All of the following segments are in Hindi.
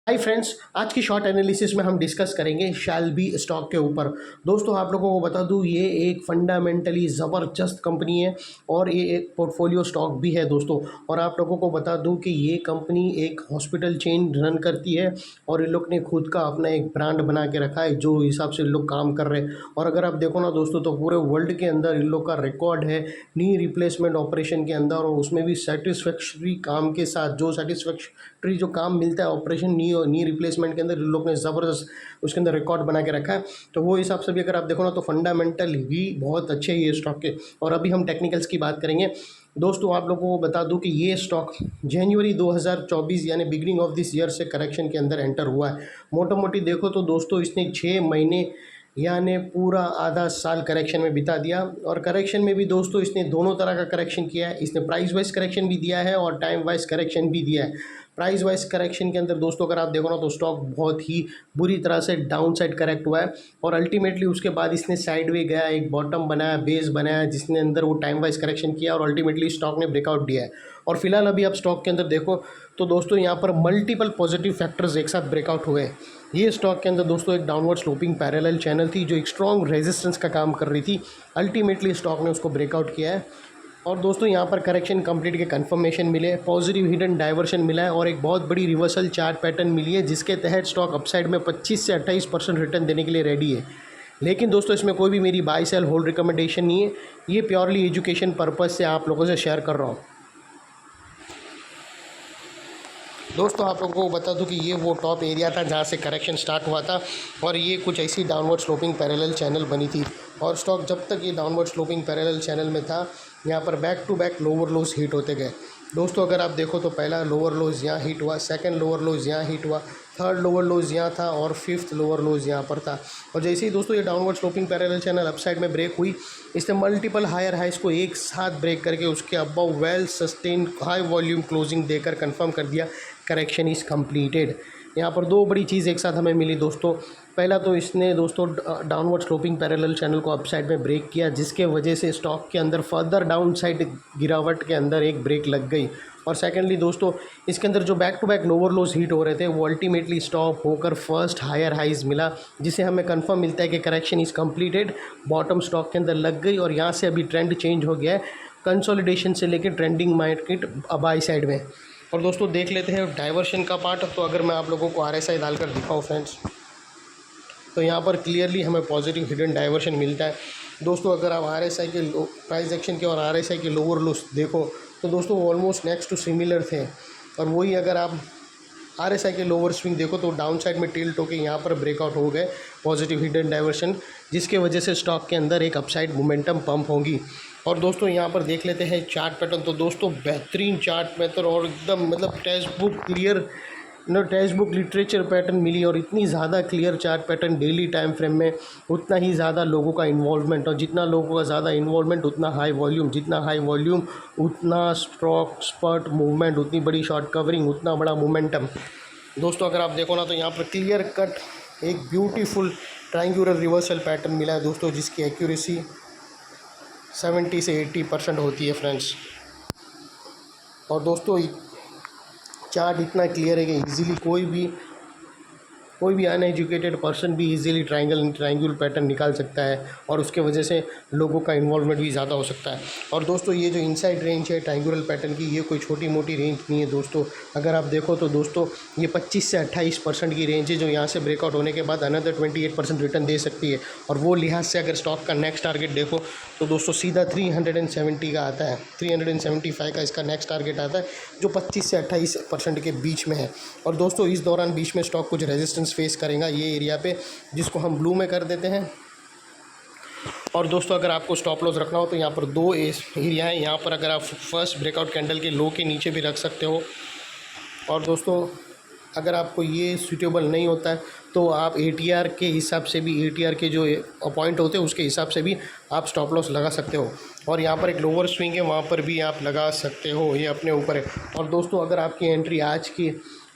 हाय फ्रेंड्स, आज की शॉर्ट एनालिसिस में हम डिस्कस करेंगे शैलबी स्टॉक के ऊपर। दोस्तों आप लोगों को बता दूं, ये एक फंडामेंटली ज़बरदस्त कंपनी है और ये एक पोर्टफोलियो स्टॉक भी है दोस्तों। और आप लोगों को बता दूं कि ये कंपनी एक हॉस्पिटल चेन रन करती है और इन लोग ने खुद का अपना एक ब्रांड बना के रखा है जो हिसाब से लोग काम कर रहे हैं। और अगर आप देखो ना दोस्तों, तो पूरे वर्ल्ड के अंदर इन लोग का रिकॉर्ड है नी रिप्लेसमेंट ऑपरेशन के अंदर, और उसमें भी सेटिस्फैक्ट्री काम के साथ जो सेटिस्फैक्ट्री जो काम मिलता है ऑपरेशन नी रिप्लेसमेंट के अंदर, इन लोग ने ज़बरदस्त उसके अंदर रिकॉर्ड बना के रखा है। तो वो हिसाब से भी अगर आप देखो ना, तो फंडामेंटल भी बहुत अच्छे हैं ये स्टॉक के। और अभी हम टेक्निकल्स की बात करेंगे। दोस्तों आप लोगों को बता दूं कि ये स्टॉक जनवरी 2024 यानी बिगिनिंग ऑफ दिस ईयर से करेक्शन के अंदर एंटर हुआ है। मोटा मोटी देखो तो दोस्तों, इसने 6 महीने यानी पूरा आधा साल करेक्शन में बिता दिया। और करेक्शन में भी दोस्तों इसने दोनों तरह का करेक्शन किया है। इसने प्राइस वाइज करेक्शन भी दिया है और टाइम वाइज करेक्शन भी दिया है। प्राइस वाइज करेक्शन के अंदर दोस्तों अगर आप देखो ना, तो स्टॉक बहुत ही बुरी तरह से डाउन साइड करेक्ट हुआ है और अल्टीमेटली उसके बाद इसने साइड वे गया, एक बॉटम बनाया, बेस बनाया, जिसने अंदर वो टाइम वाइज करेक्शन किया और अल्टीमेटली स्टॉक ने ब्रेकआउट दिया है। और फिलहाल अभी आप स्टॉक के अंदर देखो तो दोस्तों यहाँ पर मल्टीपल पॉजिटिव फैक्टर्स एक साथ ब्रेकआउट हुए हैं। ये स्टॉक के अंदर दोस्तों एक डाउनवर्ड स्लोपिंग पैरेलल चैनल थी जो एक स्ट्रॉन्ग रेजिस्टेंस का काम कर रही थी। अल्टीमेटली स्टॉक ने उसको ब्रेकआउट किया है और दोस्तों यहाँ पर करेक्शन कंप्लीट के कंफर्मेशन मिले, पॉजिटिव हिडन डाइवर्शन मिला है और एक बहुत बड़ी रिवर्सल चार्ट पैटर्न मिली है, जिसके तहत स्टॉक अपसाइड में 25 से 28% रिटर्न देने के लिए रेडी है। लेकिन दोस्तों इसमें कोई भी मेरी बाय सेल होल्ड रिकमेंडेशन नहीं है, ये प्योरली एजुकेशन पर्पज़ से आप लोगों से शेयर कर रहा हूँ। दोस्तों आप लोगों को बता दूं कि ये वो टॉप एरिया था जहाँ से करेक्शन स्टार्ट हुआ था और ये कुछ ऐसी डाउनवर्ड स्लोपिंग पैरेलल चैनल बनी थी। और स्टॉक जब तक ये डाउनवर्ड स्लोपिंग पैरेलल चैनल में था, यहाँ पर back to back lower lows hit होते गए। दोस्तों अगर आप देखो तो पहला लोअर लोज यहाँ हिट हुआ, सेकंड लोअर लोज यहाँ हिट हुआ, थर्ड लोअर लोज यहाँ था और फिफ्थ लोअर लोज यहाँ पर था। और जैसे ही दोस्तों ये downward sloping parallel channel upside में ब्रेक हुई, इसने मल्टीपल हायर हाइस को एक साथ ब्रेक करके उसके above well sustain high volume closing देकर कंफर्म कर दिया करेक्शन इज़ कंप्लीटेड। यहाँ पर दो बड़ी चीज़ एक साथ हमें मिली दोस्तों। पहला तो इसने दोस्तों डाउनवर्ड स्लोपिंग पैरेलल चैनल को अपसाइड में ब्रेक किया, जिसके वजह से स्टॉक के अंदर फर्दर डाउन साइड गिरावट के अंदर एक ब्रेक लग गई। और सेकेंडली दोस्तों, इसके अंदर जो back to back lower lows hit हो रहे थे वो अल्टीमेटली स्टॉप होकर फर्स्ट हायर हाइज मिला, जिसे हमें कंफर्म मिलता है कि correction is completed, bottom stock के अंदर लग गई और यहाँ से अभी ट्रेंड चेंज हो गया है कंसोलिडेशन से लेकर ट्रेंडिंग मार्केट बाई साइड में। और दोस्तों देख लेते हैं डाइवर्शन का पार्ट। तो अगर मैं आप लोगों को RSI डालकर दिखाऊँ फ्रेंड्स, तो यहाँ पर क्लियरली हमें पॉजिटिव हिडन डाइवर्शन मिलता है। दोस्तों अगर आप RSI के प्राइस एक्शन के और RSI के लोअर लोस देखो तो दोस्तों ऑलमोस्ट नेक्स्ट टू सिमिलर थे। और वही अगर आप RSI के लोअर स्विंग देखो तो डाउन साइड में टिल्ट होकर यहाँ पर ब्रेकआउट हो गए पॉजिटिव हिडन डाइवर्शन, जिसके वजह से स्टॉक के अंदर एक अपसाइड मोमेंटम पंप होगी। और दोस्तों यहाँ पर देख लेते हैं चार्ट पैटर्न। तो दोस्तों बेहतरीन चार्ट पैटर्न और एकदम मतलब text book clear text book literature pattern मिली। और इतनी ज़्यादा clear chart pattern daily time frame में, उतना ही ज़्यादा लोगों का इन्वॉल्वमेंट, और जितना लोगों का ज़्यादा इन्वॉल्वमेंट उतना हाई वॉल्यूम, जितना हाई वॉल्यूम उतना स्ट्रॉक स्पर्ट मूवमेंट, उतनी बड़ी शॉर्ट कवरिंग, उतना बड़ा मोमेंटम। दोस्तों अगर आप देखो ना, तो यहाँ पर क्लियर कट एक ब्यूटीफुल ट्रायंगुलर रिवर्सल पैटर्न मिला है दोस्तों, जिसकी एक्यूरेसी 70 से 80% होती है फ्रेंड्स। और दोस्तों चार्ट इतना क्लियर है कि इजीली कोई भी अनएजुकेटेड पर्सन भी इजीली ट्रायंगल पैटर्न निकाल सकता है और उसके वजह से लोगों का इन्वॉल्वमेंट भी ज़्यादा हो सकता है। और दोस्तों ये जो इनसाइड रेंज है ट्रायंगुलर पैटर्न की, ये कोई छोटी मोटी रेंज नहीं है दोस्तों। अगर आप देखो तो दोस्तों ये 25 से 28% की रेंज है, जो यहाँ से ब्रेकआउट होने के बाद अनदर 28% रिटर्न दे सकती है। और वो लिहाज से अगर स्टॉक का नेक्स्ट टारगेट देखो तो दोस्तों सीधा 370 का आता है, 375 का इसका नेक्स्ट टारगेट आता है, जो 25 से 28% के बीच में है। और दोस्तों इस दौरान बीच में स्टॉक कुछ रेजिस्टेंस फेस करेगा ये एरिया पे, जिसको हम ब्लू में कर देते हैं। और दोस्तों अगर आपको स्टॉप लॉस रखना हो तो यहाँ पर दो एरिया है। यहाँ पर अगर आप फर्स्ट ब्रेकआउट कैंडल के लो के नीचे भी रख सकते हो। और दोस्तों अगर आपको ये सूटेबल नहीं होता है तो आप ATR के हिसाब से भी, ATR के जो पॉइंट होते हैं उसके हिसाब से भी आप स्टॉप लॉस लगा सकते हो। और यहाँ पर एक लोअर स्विंग है, वहाँ पर भी आप लगा सकते हो, ये अपने ऊपर है। और दोस्तों अगर आपकी एंट्री आज की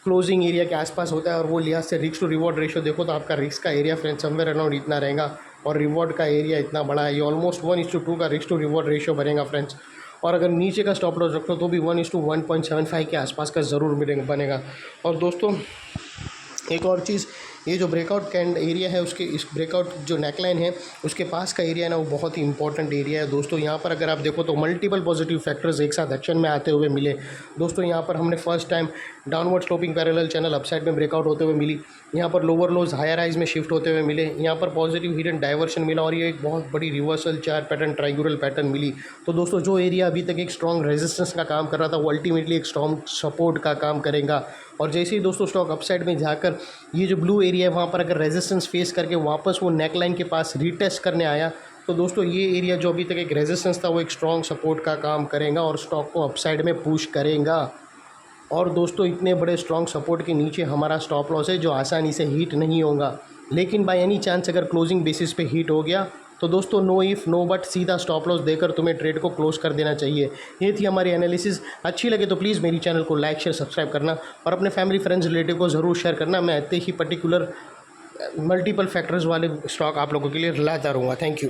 क्लोजिंग एरिया के आसपास होता है और वो लिहाज से रिस्क टू रिवॉर्ड रेशियो देखो तो आपका रिस्क का एरिया फ्रेंड समवेयर अराउंड इतना रहेगा और रिवॉर्ड का एरिया इतना बड़ा है। ये ऑलमोस्ट 1:2 का रिस्क टू रिवॉर्ड रेशियो बनेगा फ्रेंड्स। और अगर नीचे का स्टॉप लॉस रखो तो भी 1:1.75 के आसपास का ज़रूर बनेगा। और दोस्तों एक और चीज़, ये जो ब्रेकआउट कैंड एरिया है उसके इस ब्रेकआउट जो नेकलाइन है उसके पास का एरिया है ना, वो बहुत ही इंपॉर्टेंट एरिया है दोस्तों। यहाँ पर अगर आप देखो तो मल्टीपल पॉजिटिव फैक्टर्स एक साथ एक्शन में आते हुए मिले दोस्तों। यहाँ पर हमने first time downward sloping parallel channel upside में ब्रेकआउट होते हुए मिली, यहाँ पर लोअर लोज हायर हाइज में शिफ्ट होते हुए मिले, यहाँ पर पॉजिटिव हिडन डाइवर्शन मिला और ये एक बहुत बड़ी रिवर्सल चार पैटर्न ट्राइंगुलर पैटर्न मिली। तो दोस्तों जो एरिया अभी तक एक स्ट्रॉन्ग रेजिस्टेंस का काम कर रहा था वो अल्टीमेटली एक स्ट्रॉन्ग सपोर्ट का काम करेगा। और जैसे ही दोस्तों स्टॉक अपसाइड में जाकर ये जो ब्लू एरिया है वहाँ पर अगर रेजिस्टेंस फेस करके वापस वो नेकलाइन के पास रीटेस्ट करने आया तो दोस्तों ये एरिया जो अभी तक एक रेजिस्टेंस था वो एक स्ट्रॉन्ग सपोर्ट का काम करेगा और स्टॉक को अपसाइड में पुश करेगा। और दोस्तों इतने बड़े स्ट्रॉन्ग सपोर्ट के नीचे हमारा स्टॉप लॉस है जो आसानी से हिट नहीं होगा, लेकिन बाय एनी चांस अगर क्लोजिंग बेसिस पे हिट हो गया तो दोस्तों नो इफ़ नो बट सीधा स्टॉप लॉस देकर तुम्हें ट्रेड को क्लोज कर देना चाहिए। ये थी हमारी एनालिसिस। अच्छी लगे तो प्लीज़ मेरी चैनल को लाइक शेयर सब्सक्राइब करना और अपने फैमिली फ्रेंड्स रिलेटिव को ज़रूर शेयर करना। मैं इतने ही पर्टिकुलर मल्टीपल फैक्टर्स वाले स्टॉक आप लोगों के लिए लाता रहूँगा। Thank you.